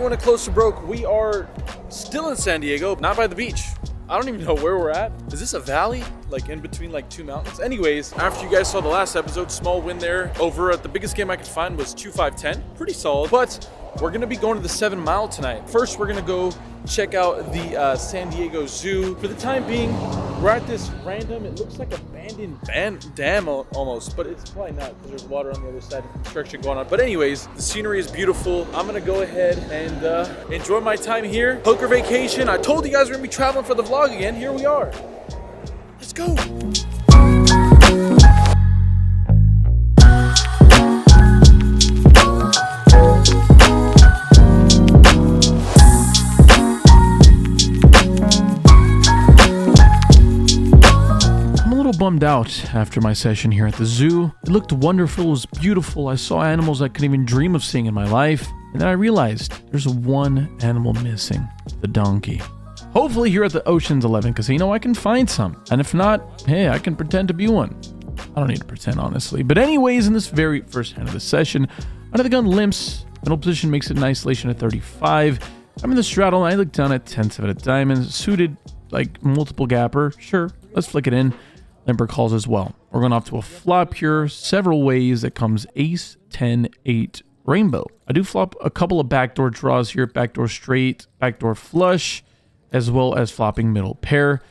everyone at Close to Broke. We are still in San Diego, not by the beach. I don't even know where we're at. Is this a valley? Like in between like two mountains? Anyways, after you guys saw the last episode, small win there over at the biggest game I could find was 2-5-10. Pretty solid, but we're gonna be going to the 7 Mile tonight. First, we're gonna go check out the San Diego Zoo. For the time being, we're at this random, it looks like abandoned dam almost, but it's probably not because there's water on the other side and construction going on. But anyways, the scenery is beautiful. I'm gonna go ahead and enjoy my time here. Poker vacation. I told you guys we're gonna be traveling for the vlog again. Here we are. Let's go. Bummed out after my session here at the zoo. It looked wonderful, it was beautiful. I saw animals I couldn't even dream of seeing in my life. And then I realized there's one animal missing, the donkey. Hopefully here at the Ocean's 11 casino I can find some. And if not, hey, I can pretend to be one. I don't need to pretend, honestly. But anyways, in this very first hand of the session, under the gun limps, middle position makes it in isolation at 35. I'm in the straddle and I look down at 10-7 of diamonds, suited like multiple gapper. Sure, let's flick it in. Limper calls as well. We're going off to a flop here. Several ways that comes ace, 10, 8, rainbow. I do flop a couple of backdoor draws here. Backdoor straight, backdoor flush, as well as flopping middle pair.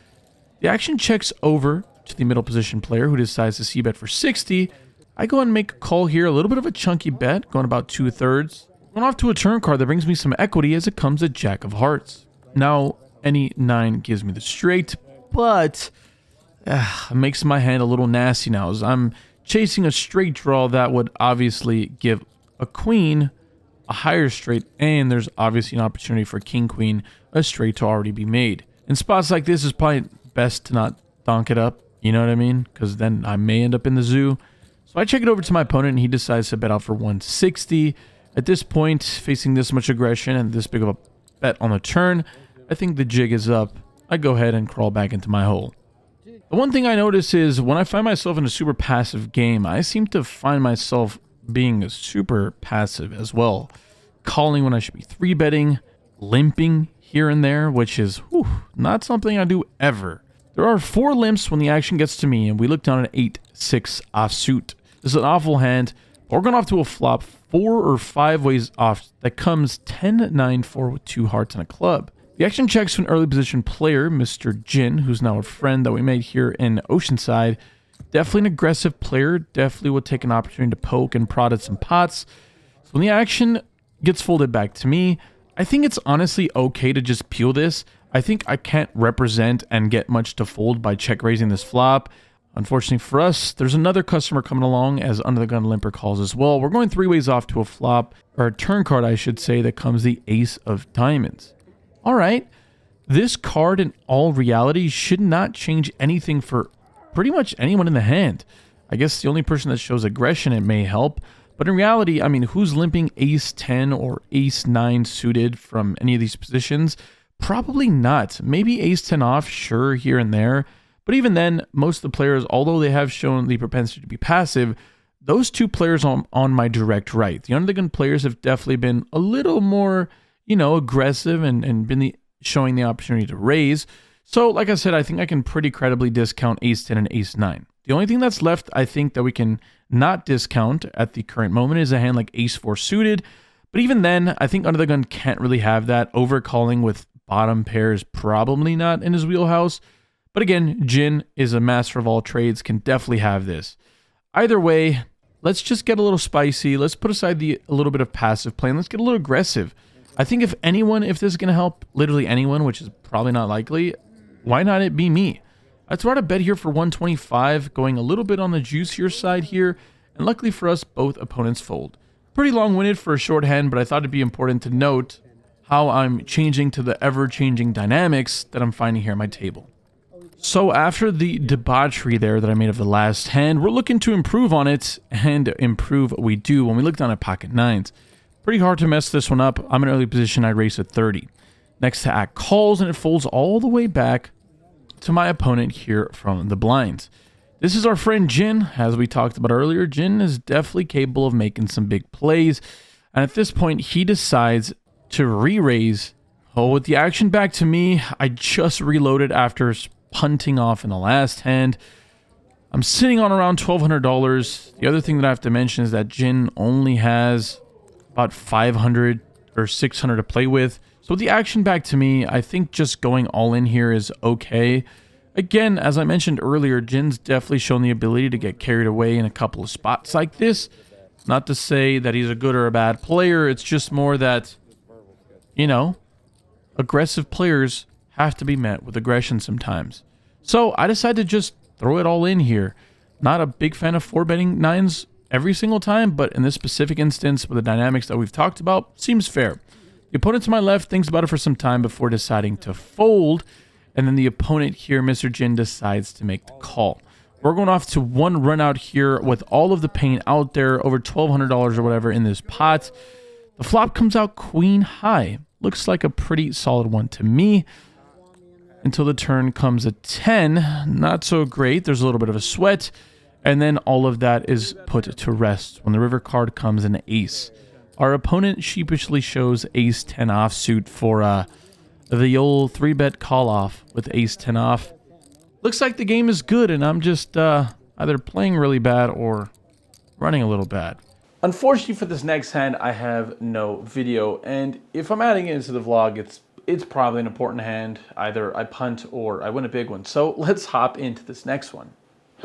The action checks over to the middle position player who decides to c-bet for 60. I go and make a call here. A little bit of a chunky bet, going about 2/3. Going off to a turn card that brings me some equity as it comes a jack of hearts. Now, any 9 gives me the straight, but it makes my hand a little nasty now as I'm chasing a straight draw that would obviously give a queen a higher straight, and there's obviously an opportunity for king queen a straight to already be made. In spots like this, it's probably best to not donk it up, you know what I mean? Because then I may end up in the zoo. So I check it over to my opponent and he decides to bet out for 160. At this point, facing this much aggression and this big of a bet on the turn, I think the jig is up. I go ahead and crawl back into my hole. The one thing I notice is when I find myself in a super passive game, I seem to find myself being super passive as well. Calling when I should be 3-betting, limping here and there, which is not something I do ever. There are 4 limps when the action gets to me, and we look down at 8-6 offsuit. This is an awful hand. We're going off to a flop 4 or 5 ways off that comes 10-9-4 with 2 hearts and a club. The action checks to an early position player, Mr. Jin, who's now a friend that we made here in Oceanside. Definitely an aggressive player, definitely will take an opportunity to poke and prod at some pots. So when the action gets folded back to me, I think it's honestly okay to just peel this. I think I can't represent and get much to fold by check raising this flop. Unfortunately for us, there's another customer coming along as under the gun limper calls as well. We're going 3 ways off to a flop, or a turn card I should say, that comes the ace of diamonds. Alright, this card in all reality should not change anything for pretty much anyone in the hand. I guess the only person that shows aggression it may help, but in reality, I mean, who's limping ace 10 or ace 9 suited from any of these positions? Probably not. Maybe ace 10 off, sure, here and there, but even then, most of the players, although they have shown the propensity to be passive, those 2 players on my direct right, the under the gun players have definitely been a little more, you know, aggressive and been showing the opportunity to raise. So, like I said, I think I can pretty credibly discount ace 10 and ace 9. The only thing that's left, I think, that we can not discount at the current moment is a hand like ace 4 suited. But even then, I think under the gun can't really have that. Overcalling with bottom pairs probably not in his wheelhouse. But again, Jin is a master of all trades, can definitely have this. Either way, let's just get a little spicy. Let's put aside a little bit of passive play and let's get a little aggressive. I think if this is going to help literally anyone, which is probably not likely, why not it be me? I throw out a bet here for 125, going a little bit on the juicier side here, and luckily for us, both opponents fold. Pretty long-winded for a short hand, but I thought it'd be important to note how I'm changing to the ever-changing dynamics that I'm finding here at my table. So after the debauchery there that I made of the last hand, we're looking to improve on it, and improve we do when we look down at pocket 9s. Pretty hard to mess this one up. I'm in early position, I race at 30. Next to act calls, and it folds all the way back to my opponent here from the blinds. This is our friend Jin. As we talked about earlier, Jin is definitely capable of making some big plays. And at this point, he decides to re-raise. Oh, with the action back to me, I just reloaded after punting off in the last hand. I'm sitting on around $1,200. The other thing that I have to mention is that Jin only has about 500 or 600 to play with. So with the action back to me, I think just going all in here is okay. Again, as I mentioned earlier, Jin's definitely shown the ability to get carried away in a couple of spots like this. Not to say that he's a good or a bad player. It's just more that, you know, aggressive players have to be met with aggression sometimes. So I decided to just throw it all in here. Not a big fan of 4-betting nines every single time, but in this specific instance with the dynamics that we've talked about, seems fair. The opponent to my left thinks about it for some time before deciding to fold, and then the opponent here, Mr. Jin, decides to make the call. We're going off to one run out here with all of the pain out there, over $1,200 or whatever in this pot. The flop comes out queen high. Looks like a pretty solid one to me. Until the turn comes a 10. Not so great. There's a little bit of a sweat. And then all of that is put to rest when the river card comes an ace. Our opponent sheepishly shows ace 10 offsuit for the old 3-bet call off with ace 10 off. Looks like the game is good and I'm just either playing really bad or running a little bad. Unfortunately for this next hand, I have no video, and if I'm adding it into the vlog, it's probably an important hand. Either I punt or I win a big one. So let's hop into this next one.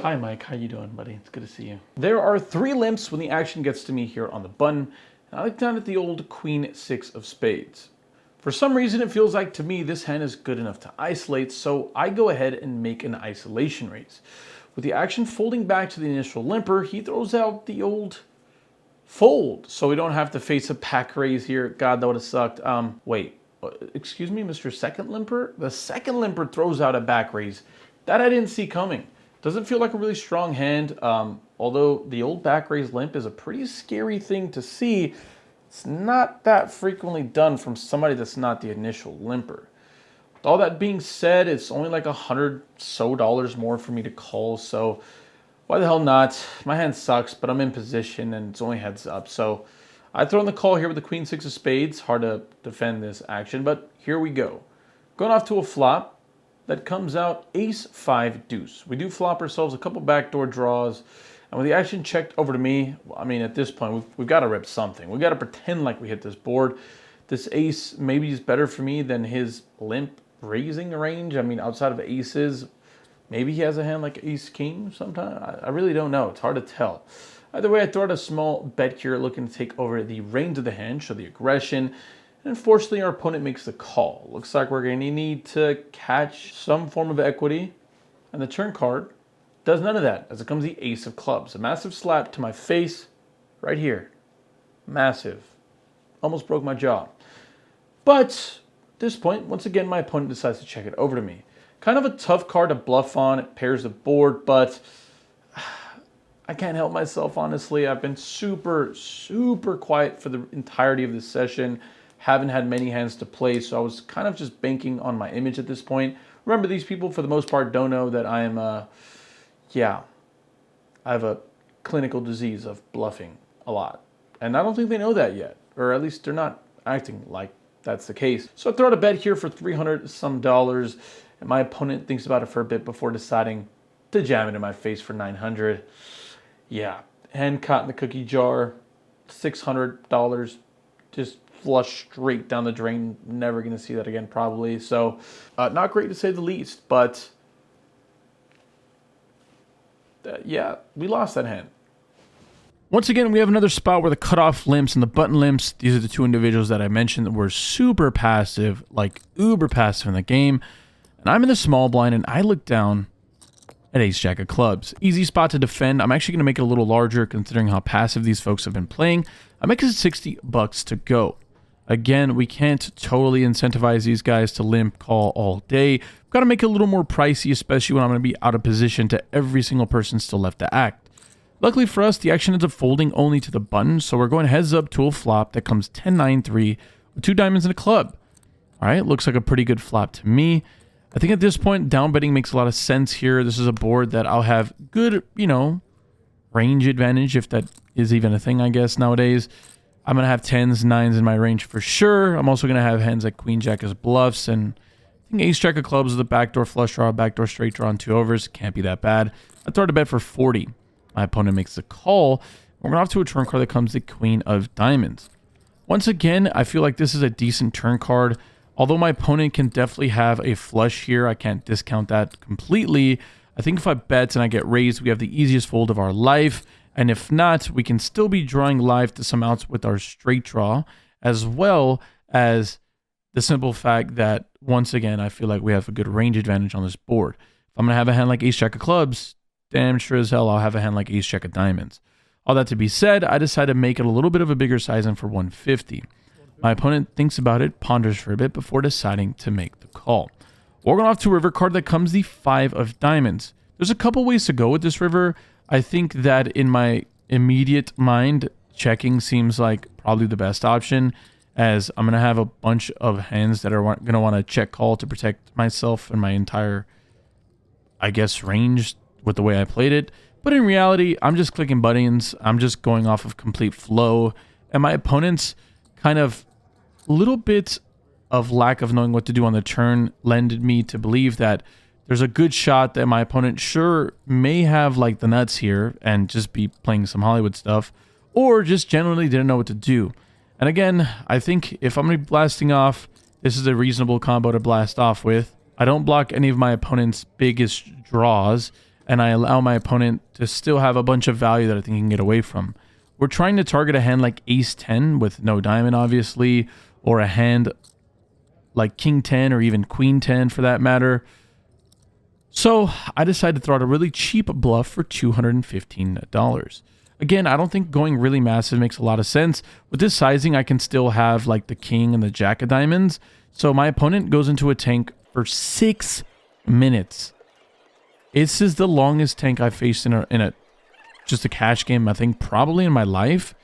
Hi Mike, how you doing, buddy? It's good to see you. There are 3 limps when the action gets to me here on the button. And I look down at the old queen 6 of spades. For some reason, it feels like to me this hand is good enough to isolate, so I go ahead and make an isolation raise. With the action folding back to the initial limper, he throws out the old fold, so we don't have to face a pack raise here. God, that would have sucked. Wait, excuse me, Mr. Second Limper? The second limper throws out a back raise. That I didn't see coming. Doesn't feel like a really strong hand, although the old back raise limp is a pretty scary thing to see. It's not that frequently done from somebody that's not the initial limper. With all that being said, it's only like $100 so more for me to call, so why the hell not? My hand sucks, but I'm in position and it's only heads up. So I throw in the call here with the queen 6 of spades. Hard to defend this action, but here we go. Going off to a flop that comes out ace 5 deuce. We do flop ourselves a couple backdoor draws. And with the action checked over to me, I mean, at this point, we've got to rip something. We've got to pretend like we hit this board. This ace maybe is better for me than his limp raising range. I mean, outside of aces, maybe he has a hand like ace king sometime. I really don't know. It's hard to tell. Either way, I throw out a small bet here looking to take over the reins of the hand, show the aggression. And unfortunately, our opponent makes the call. Looks like we're going to need to catch some form of equity. And the turn card does none of that, as it comes the ace of clubs. A massive slap to my face right here. Massive. Almost broke my jaw. But at this point, once again, my opponent decides to check it over to me. Kind of a tough card to bluff on. It pairs the board, but I can't help myself, honestly. I've been super quiet for the entirety of this session. Haven't had many hands to play, so I was kind of just banking on my image at this point. Remember, these people, for the most part, don't know that I am I have a clinical disease of bluffing a lot. And I don't think they know that yet. Or at least they're not acting like that's the case. So I throw out a bet here for $300 some, and my opponent thinks about it for a bit before deciding to jam it in my face for $900. Yeah, hand caught in the cookie jar, $600, just flush straight down the drain. Never gonna see that again probably. So not great to say the least, but yeah, we lost that hand. Once again, we have another spot where the cutoff limps and the button limps, these are the two individuals that I mentioned that were super passive, like uber passive in the game. And I'm in the small blind and I look down at ace jack of clubs. Easy spot to defend. I'm actually going to make it a little larger considering how passive these folks have been playing. I make it $60 to go. Again, we can't totally incentivize these guys to limp call all day. We've got to make it a little more pricey, especially when I'm going to be out of position to every single person still left to act. Luckily for us, the action ends up folding only to the button, so we're going heads up to a flop that comes 10-9-3 with 2 diamonds and a club. All right, looks like a pretty good flop to me. I think at this point, down betting makes a lot of sense here. This is a board that I'll have good, range advantage, if that is even a thing, I guess, nowadays. I'm going to have 10s, 9s in my range for sure. I'm also going to have hands like queen jack as bluffs, and I think ace jack of clubs is a backdoor flush draw, backdoor straight draw on 2 overs. Can't be that bad. I throw it to bet for 40. My opponent makes the call. We're going off to a turn card that comes the queen of diamonds. Once again, I feel like this is a decent turn card. Although my opponent can definitely have a flush here, I can't discount that completely. I think if I bet and I get raised, we have the easiest fold of our life. And if not, we can still be drawing live to some outs with our straight draw, as well as the simple fact that, once again, I feel like we have a good range advantage on this board. If I'm going to have a hand like ace jack of clubs, damn sure as hell I'll have a hand like ace jack of diamonds. All that to be said, I decided to make it a little bit of a bigger size in for 150. My opponent thinks about it, ponders for a bit before deciding to make the call. We're going off to a river card that comes the 5 of diamonds. There's a couple ways to go with this river. I think that in my immediate mind, checking seems like probably the best option, as I'm going to have a bunch of hands that are going to want to check call to protect myself and my entire, I guess, range with the way I played it. But in reality, I'm just clicking buttons. I'm just going off of complete flow. And my opponent's kind of little bit of lack of knowing what to do on the turn lended me to believe that there's a good shot that my opponent sure may have like the nuts here and just be playing some Hollywood stuff, or just generally didn't know what to do. And again, I think if I'm going to be blasting off, this is a reasonable combo to blast off with. I don't block any of my opponent's biggest draws, and I allow my opponent to still have a bunch of value that I think he can get away from. We're trying to target a hand like ace 10 with no diamond, obviously, or a hand like king 10 or even queen 10 for that matter. So I decided to throw out a really cheap bluff for $215. Again, I don't think going really massive makes a lot of sense. With this sizing, I can still have like the king and the jack of diamonds. So my opponent goes into a tank for 6 minutes. This is the longest tank I've faced in a just a cash game, I think, probably in my life.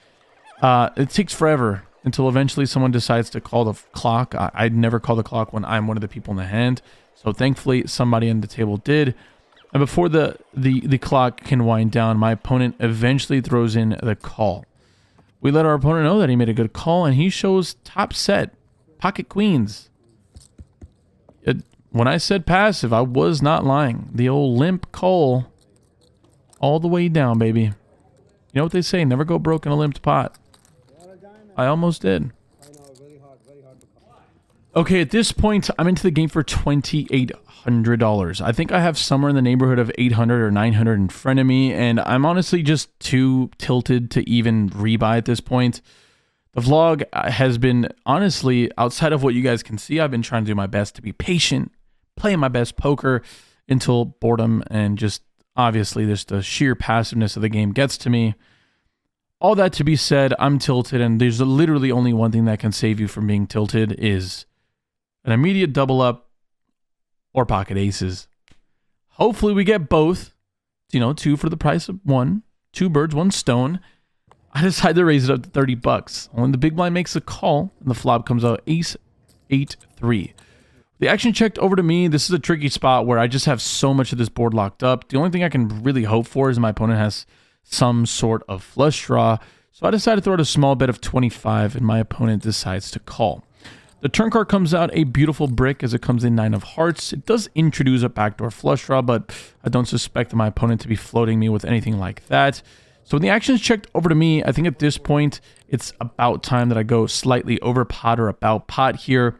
It takes forever until eventually someone decides to call the clock. I'd never call the clock when I'm one of the people in the hand. So thankfully, somebody on the table did. And before the clock can wind down, my opponent eventually throws in the call. We let our opponent know that he made a good call, and he shows top set, pocket queens. When I said passive, I was not lying. The old limp call all the way down, baby. You know what they say, never go broke in a limped pot. I almost did. Okay, at this point, I'm into the game for $2,800. I think I have somewhere in the neighborhood of 800 or 900 in front of me, and I'm honestly just too tilted to even rebuy at this point. The vlog has been, honestly, outside of what you guys can see, I've been trying to do my best to be patient, playing my best poker until boredom and just, obviously, just the sheer passiveness of the game gets to me. All that to be said, I'm tilted, and there's literally only one thing that can save you from being tilted is an immediate double up or pocket aces. Hopefully we get both. You know, 2 for the price of 1. 2 birds, 1 stone. I decided to raise it up to $30. When the big blind makes a call and the flop comes out ace 8-3. The action checked over to me. This is a tricky spot where I just have so much of this board locked up. The only thing I can really hope for is my opponent has some sort of flush draw. So I decided to throw out a small bet of 25 and my opponent decides to call. The turn card comes out a beautiful brick as it comes in 9 of hearts. It does introduce a backdoor flush draw, but I don't suspect my opponent to be floating me with anything like that. So when the action is checked over to me, I think at this point, it's about time that I go slightly over pot or about pot here.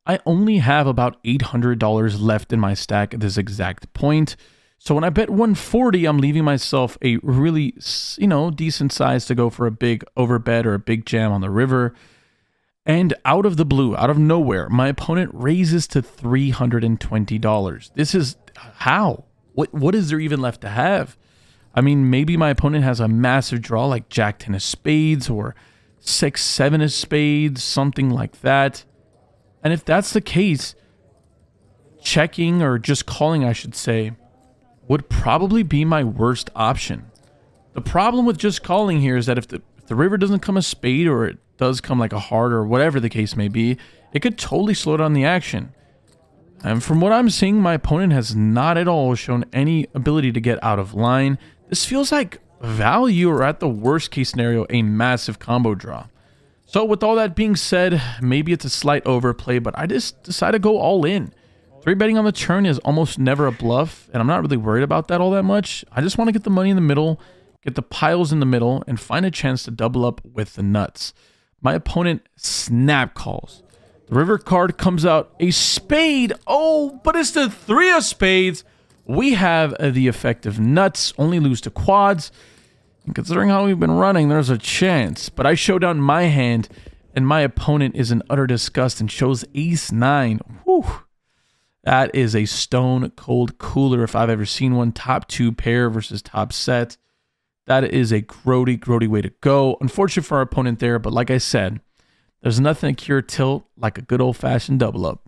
I only have about $800 left in my stack at this exact point. So when I bet 140, I'm leaving myself a really, decent size to go for a big overbet or a big jam on the river. And out of the blue, out of nowhere, my opponent raises to $320. This is how? What is there even left to have? I mean, maybe my opponent has a massive draw like Jack 10 of spades or 6-7 of spades, something like that. And if that's the case, checking or just calling, I should say, would probably be my worst option. The problem with just calling here is that if the river doesn't come a spade or it does come like a heart or whatever the case may be, it could totally slow down the action. And from what I'm seeing, my opponent has not at all shown any ability to get out of line. This feels like value or at the worst case scenario, a massive combo draw. So with all that being said, maybe it's a slight overplay, but I just decided to go all in. 3-betting on the turn is almost never a bluff, and I'm not really worried about that all that much. I just want to get the money in the middle, get the piles in the middle, and find a chance to double up with the nuts. My opponent snap calls. The river card comes out, a spade. Oh, but it's the 3 of spades. We have the effective nuts, only lose to quads. And considering how we've been running, there's a chance. But I show down my hand, and my opponent is in utter disgust and shows ace-9. Whew. That is a stone cold cooler if I've ever seen one. Top 2 pair versus top set. That is a grody way to go. Unfortunate for our opponent there, but like I said, there's nothing to cure tilt like a good old-fashioned double up.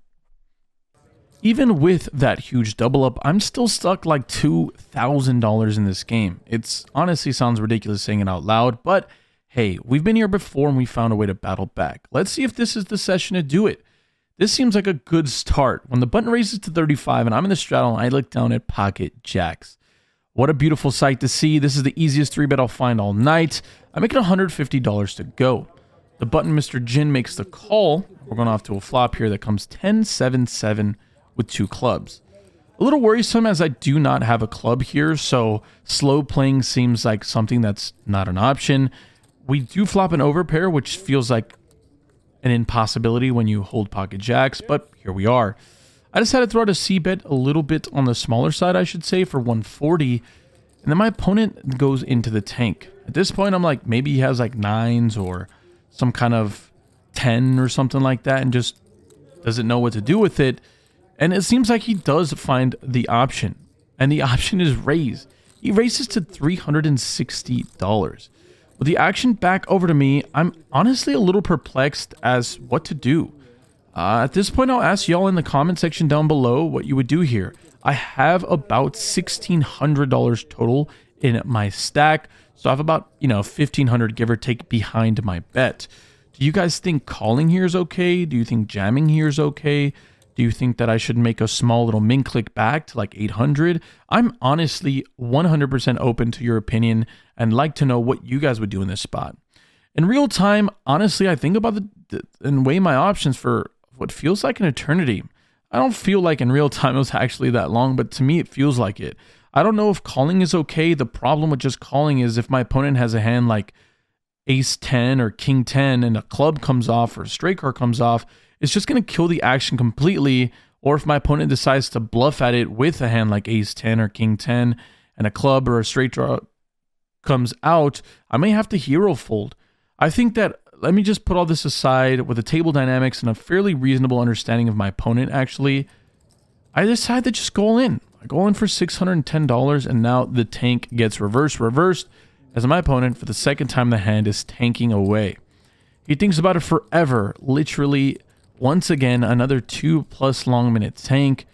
Even with that huge double up, I'm still stuck like $2,000 in this game. It's honestly sounds ridiculous saying it out loud, but hey, we've been here before and we found a way to battle back. Let's see if this is the session to do it. This seems like a good start. When the button raises to 35 and I'm in the straddle, I look down at pocket jacks. What a beautiful sight to see. This is the easiest 3-bet I'll find all night. I make it $150 to go. The button Mr. Jin makes the call. We're going off to a flop here that comes 10-7-7 with 2 clubs. A little worrisome as I do not have a club here, so slow playing seems like something that's not an option. We do flop an overpair, which feels like an impossibility when you hold pocket jacks, but here we are. I decided to throw out a c-bet a little bit on the smaller side, I should say, for 140, and then my opponent goes into the tank. At this point, I'm like, maybe he has like 9s or some kind of 10 or something like that and just doesn't know what to do with it. And it seems like he does find the option, and the option is raise. He raises to $360. With the action back over to me, I'm honestly a little perplexed as what to do. At this point, I'll ask y'all in the comment section down below what you would do here. I have about $1,600 total in my stack, so I have about, $1,500 give or take behind my bet. Do you guys think calling here is okay? Do you think jamming here is okay? Do you think that I should make a small little min click back to like 800? I'm honestly 100% open to your opinion and like to know what you guys would do in this spot. In real time, honestly, I think about and weigh my options for what feels like an eternity. I don't feel like in real time it was actually that long, but to me it feels like it. I don't know if calling is okay. The problem with just calling is if my opponent has a hand like ace 10 or king 10 and a club comes off or a straight card comes off, it's just going to kill the action completely. Or if my opponent decides to bluff at it with a hand like ace 10 or king 10 and a club or a straight draw comes out, I may have to hero fold. I think that, let me just put all this aside with the table dynamics and a fairly reasonable understanding of my opponent actually, I decide to just go all in. I go in for $610 and now the tank gets reversed as my opponent for the second time the hand is tanking away. He thinks about it forever, literally. Once again, another 2+ long minute tank,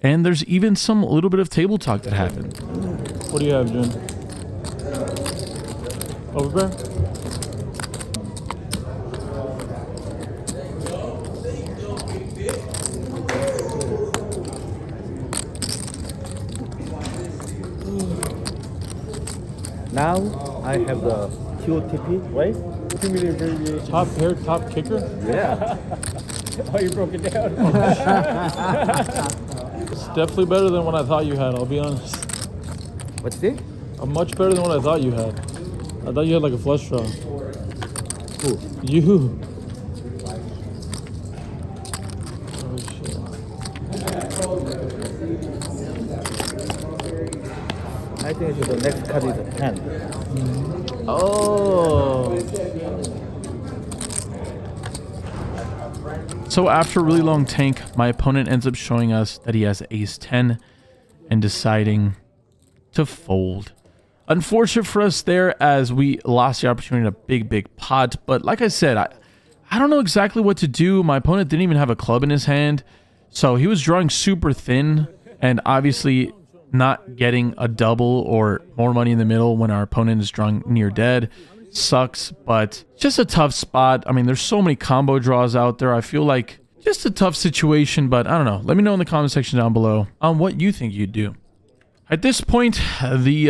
and there's even some little bit of table talk that happened. What do you have, Jin? Overpair? Now I have the TOTP, right? Top pair, top kicker? Yeah. Oh, you broke it down. It's definitely better than what I thought you had, I'll be honest. What's this? Much better than what I thought you had. I thought you had like a flush draw. Who? You. Oh, shit. I think the next card is a 10. Oh. So after a really long tank, my opponent ends up showing us that he has ace 10 and deciding to fold. Unfortunate for us there as we lost the opportunity in a big pot. But like I said, I don't know exactly what to do. My opponent didn't even have a club in his hand. So he was drawing super thin and obviously not getting a double or more money in the middle when our opponent is drawing near dead. Sucks, but just a tough spot. I mean, there's so many combo draws out there. I feel like just a tough situation, but I don't know. Let me know in the comment section down below on what you think you'd do. At this point, the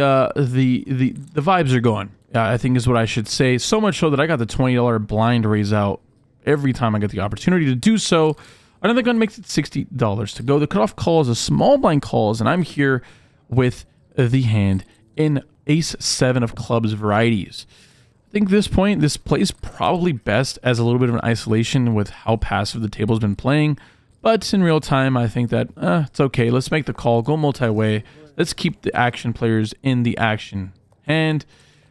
vibes are gone. I think is what I should say. So much so that I got the $20 blind raise out every time I get the opportunity to do so. Another gun makes it $60 to go. The cutoff call is a small blind calls, and I'm here with the hand in ace-7 of clubs varieties. I think at this point, this plays probably best as a little bit of an isolation with how passive the table's been playing. But in real time, I think that it's okay. Let's make the call, go multi-way. Let's keep the action players in the action. And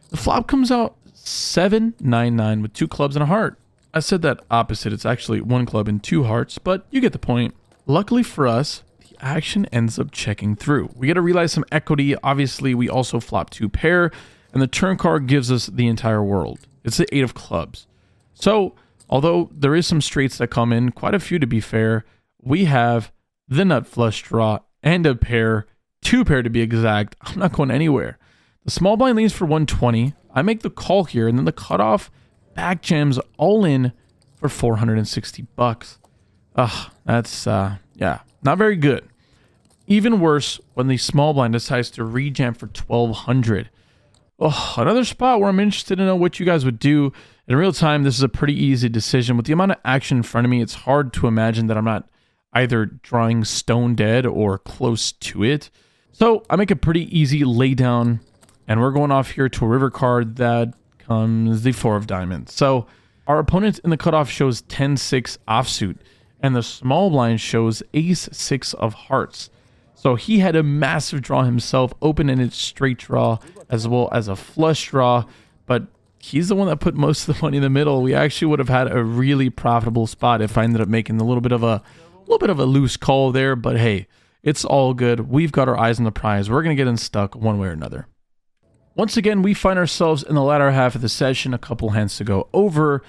the flop comes out 7-9-9 with 2 clubs and a heart. I said that opposite. It's actually 1 club and 2 hearts, but you get the point. Luckily for us, the action ends up checking through. We get to realize some equity. Obviously, we also flop 2 pair, and the turn card gives us the entire world. It's the 8 of clubs. So, although there is some straights that come in, quite a few to be fair, we have the nut flush draw and a pair, 2 pair to be exact. I'm not going anywhere. The small blind leans for 120. I make the call here, and then the cutoff back jams all in for 460 bucks. That's not very good. Even worse when the small blind decides to rejam for 1200. Another spot where I'm interested to know what you guys would do. In real time, this is a pretty easy decision. With the amount of action in front of me, it's hard to imagine that I'm not either drawing stone dead or close to it. So I make a pretty easy laydown, and we're going off here to a river card that comes the 4 of diamonds. So our opponent in the cutoff shows 10-6 offsuit, and the small blind shows ace-6 of hearts. So he had a massive draw himself, open-ended straight draw, as well as a flush draw, but he's the one that put most of the money in the middle. We actually would have had a really profitable spot if I ended up making a little bit of a loose call there, but hey, it's all good. We've got our eyes on the prize. We're going to get unstuck one way or another. Once again, we find ourselves in the latter half of the session, a couple hands to go over,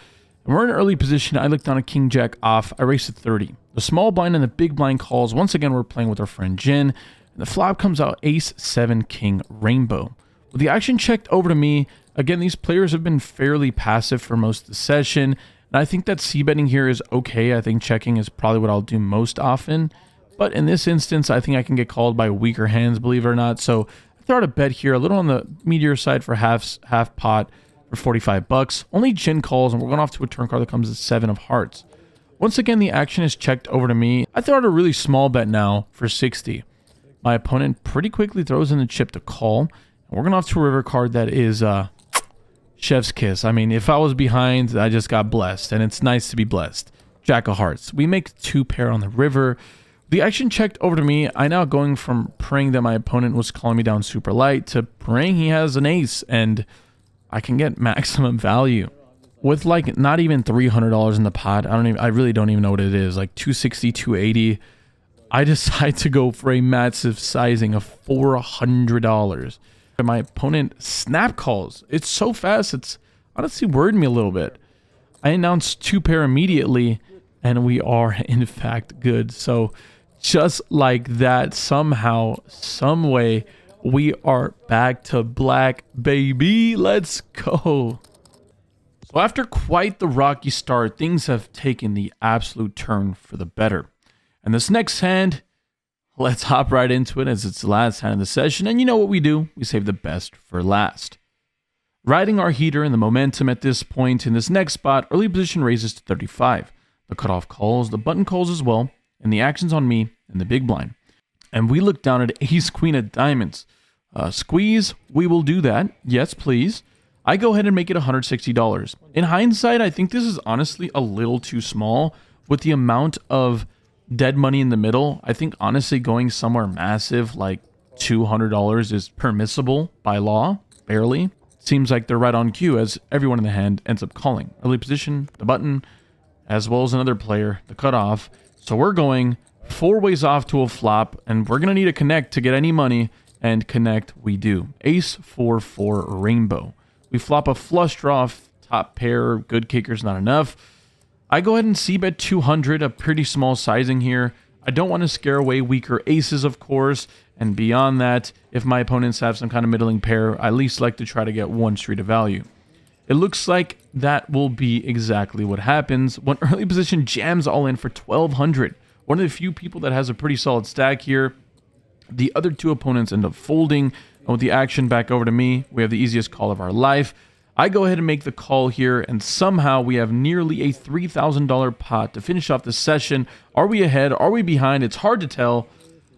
and we're in an early position. I look down a king jack off. I race at 30. The small blind and the big blind calls. Once again, we're playing with our friend Jin, and the flop comes out ace-7 king rainbow. With the action checked over to me, again, these players have been fairly passive for most of the session, and I think that c-betting here is okay. I think checking is probably what I'll do most often, but in this instance, I think I can get called by weaker hands, believe it or not, so I throw out a bet here, a little on the meteor side for half pot for 45 bucks. Only Jin calls, and we're going off to a turn card that comes as 7 of hearts. Once again, the action is checked over to me. I throw out a really small bet now for 60. My opponent pretty quickly throws in the chip to call, and we're going off to a river card that is chef's kiss. I mean, if I was behind, I just got blessed, and it's nice to be blessed. Jack of hearts. We make 2 pair on the river. The action checked over to me. I now going from praying that my opponent was calling me down super light to praying he has an ace, and I can get maximum value. With like not even $300 in the pot, I really don't even know what it is, like 260, 280. I decide to go for a massive sizing of $400. And my opponent snap calls. It's so fast, it's honestly worried me a little bit. I announced 2 pair immediately, and we are in fact good. So just like that, somehow, some way, we are back to black, baby. Let's go. So after quite the rocky start, things have taken the absolute turn for the better. And this next hand, let's hop right into it as it's the last hand of the session. And you know what we do? We save the best for last. Riding our heater and the momentum at this point in this next spot, early position raises to 35. The cutoff calls, the button calls as well, and the action's on me and the big blind. And we look down at ace queen of diamonds. Squeeze, we will do that. Yes, please. I go ahead and make it $160. In hindsight, I think this is honestly a little too small with the amount of dead money in the middle. I think honestly going somewhere massive like $200 is permissible by law, barely. Seems like they're right on cue as everyone in the hand ends up calling. Early position, the button, as well as another player, the cutoff. So we're going 4 ways off to a flop, and we're going to need a connect to get any money, and connect we do. Ace 4-4 rainbow. We flop a flush draw, top pair, good kicker's not enough. I go ahead and c-bet 200, a pretty small sizing here. I don't want to scare away weaker aces, of course, and beyond that, if my opponents have some kind of middling pair, I at least like to try to get 1 street of value. It looks like that will be exactly what happens when early position jams all in for 1200. One of the few people that has a pretty solid stack here. The other 2 opponents end up folding. And with the action back over to me, we have the easiest call of our life. I go ahead and make the call here, and somehow we have nearly a $3,000 pot to finish off the session. Are we ahead? Are we behind? It's hard to tell.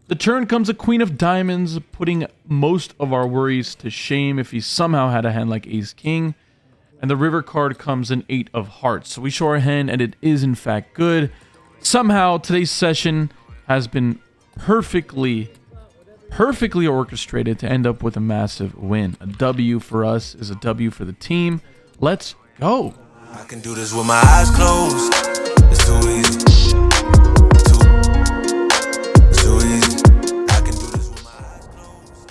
The turn comes a queen of diamonds, putting most of our worries to shame if he somehow had a hand like ace-king. And the river card comes an 8 of hearts. So we show our hand, and it is in fact good. Somehow, today's session has been perfectly orchestrated to end up with a massive win. A W for us is a W for the team. Let's go. I can do this with my eyes closed. It's too easy. It's too easy. I can do this with my eyes closed.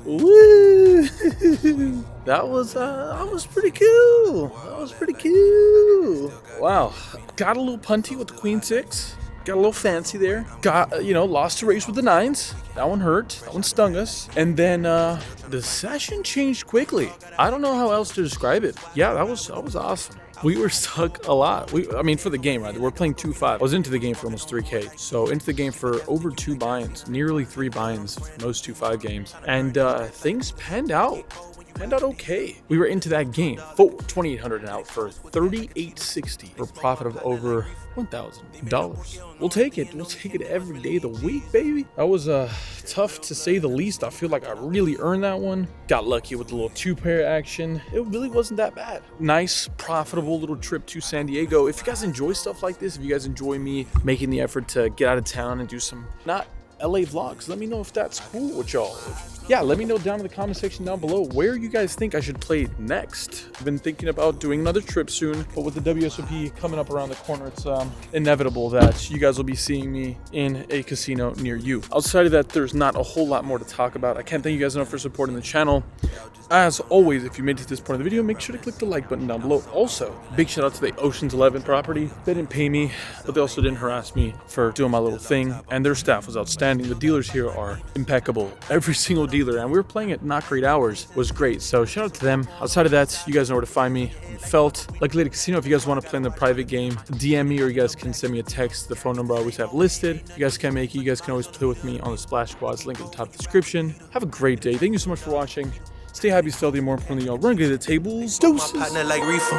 Woo! That was pretty cool. That was pretty cool. Wow. Got a little punty with the queen 6. Got a little fancy there. Got, lost to race with the 9s. That one hurt. That one stung us. And then the session changed quickly. I don't know how else to describe it. Yeah, that was awesome. We were stuck a lot. For the game, right? We're playing 2-5. I was into the game for almost 3K. So into the game for over 2 buy-ins, nearly 3 buy-ins, most 2-5 games. And things panned out okay. We were into that game for $2,800 and out for $3,860 for a profit of over $1,000. We'll take it. We'll take it every day of the week, baby. That was tough to say the least. I feel like I really earned that one. Got lucky with the little 2-pair action. It really wasn't that bad. Nice, profitable little trip to San Diego. If you guys enjoy stuff like this, if you guys enjoy me making the effort to get out of town and do some not LA vlogs, let me know if that's cool with y'all. Yeah, let me know down in the comment section down below where you guys think I should play next. I've been thinking about doing another trip soon, but with the WSOP coming up around the corner, it's inevitable that you guys will be seeing me in a casino near you. Outside of that, there's not a whole lot more to talk about. I can't thank you guys enough for supporting the channel. As always, if you made it to this point of the video, make sure to click the like button down below. Also, big shout out to the Ocean's 11 property. They didn't pay me, but they also didn't harass me for doing my little thing, and their staff was outstanding. The dealers here are impeccable. Every single dealer, and we were playing at not great hours, was great. So shout out to them. Outside of that, you guys know where to find me on the Felt. Like Lady Casino, if you guys want to play in the private game, DM me, or you guys can send me a text. The phone number I always have listed. If you guys can't make it, you guys can always play with me on the Splash Squads, link in the top description. Have a great day. Thank you so much for watching. Stay happy, stay healthy, more importantly, y'all run to the tables. Doses. My partner like reefer.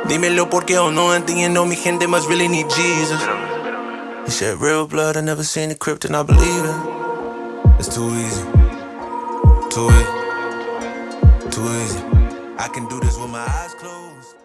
Dímelo porque o no entiendo, mi gente must really need Jesus. He shed real blood, I never seen the crypt and I believe it. It's too easy. Too easy. I can do this with my eyes closed.